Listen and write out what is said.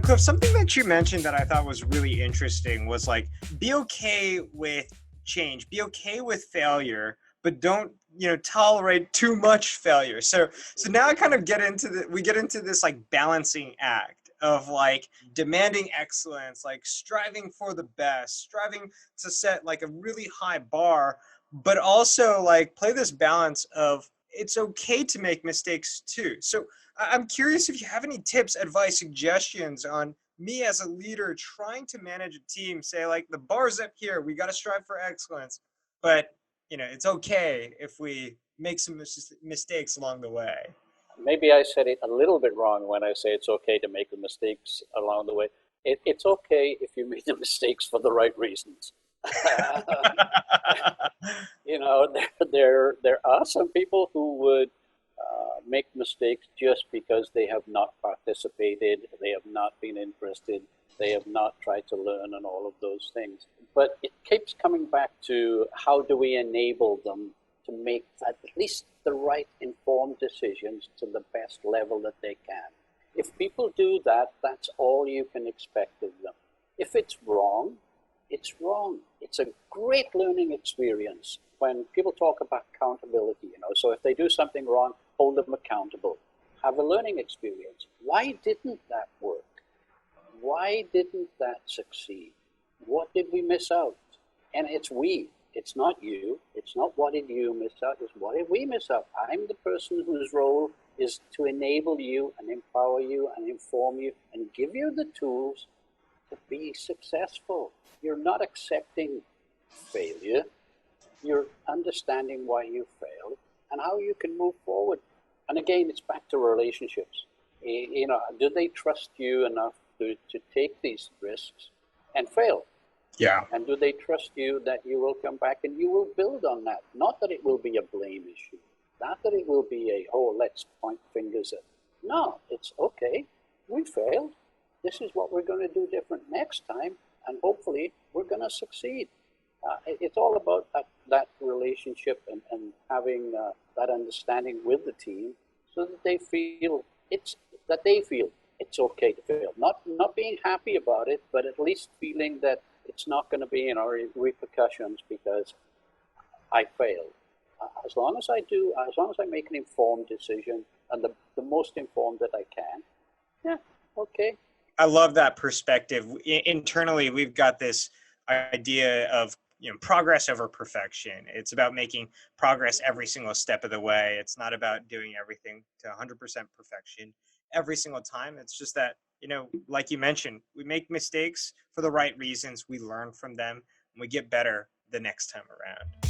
Cliff, something that you mentioned that I thought was really interesting was like, be okay with change, be okay with failure, but don't, tolerate too much failure. So now I kind of we get into this like balancing act of like demanding excellence, like striving for the best, striving to set like a really high bar, but also like play this balance of it's okay to make mistakes too. So I'm curious if you have any tips, advice, suggestions on me as a leader trying to manage a team. Say like the bar's up here, we got to strive for excellence, but it's okay if we make some mistakes along the way. Maybe I said it a little bit wrong when I say it's okay to make the mistakes along the way. It's okay if you make the mistakes for the right reasons. There are some people who would make mistakes just because they have not participated, they have not been interested, they have not tried to learn, and all of those things. But it keeps coming back to how do we enable them to make at least the right informed decisions to the best level that they can. If people do that, that's all you can expect of them. If it's wrong, it's wrong. It's a great learning experience when people talk about accountability. So if they do something wrong, hold them accountable. Have a learning experience. Why didn't that work? Why didn't that succeed? What did we miss out? And it's we. It's not you. It's not what did you miss out. It's what did we miss out. I'm the person whose role is to enable you and empower you and inform you and give you the tools to be successful. You're not accepting failure. You're understanding why you failed and how you can move forward. And again, it's back to relationships. Do they trust you enough to take these risks and fail? Yeah. And do they trust you that you will come back and you will build on that? Not that it will be a blame issue. Not that it will be let's point fingers at. No, it's okay. We failed. This is what we're going to do different next time. And hopefully we're going to succeed. It's all about that relationship and having that understanding with the team so that they feel it's okay to fail. Not being happy about it, but at least feeling that it's not going to be repercussions because I failed. As long as I make an informed decision and the most informed that I can, yeah, okay. I love that perspective. Internally, we've got this idea of progress over perfection. It's about making progress every single step of the way. It's not about doing everything to 100% perfection every single time. It's just that, like you mentioned, we make mistakes for the right reasons. We learn from them and we get better the next time around.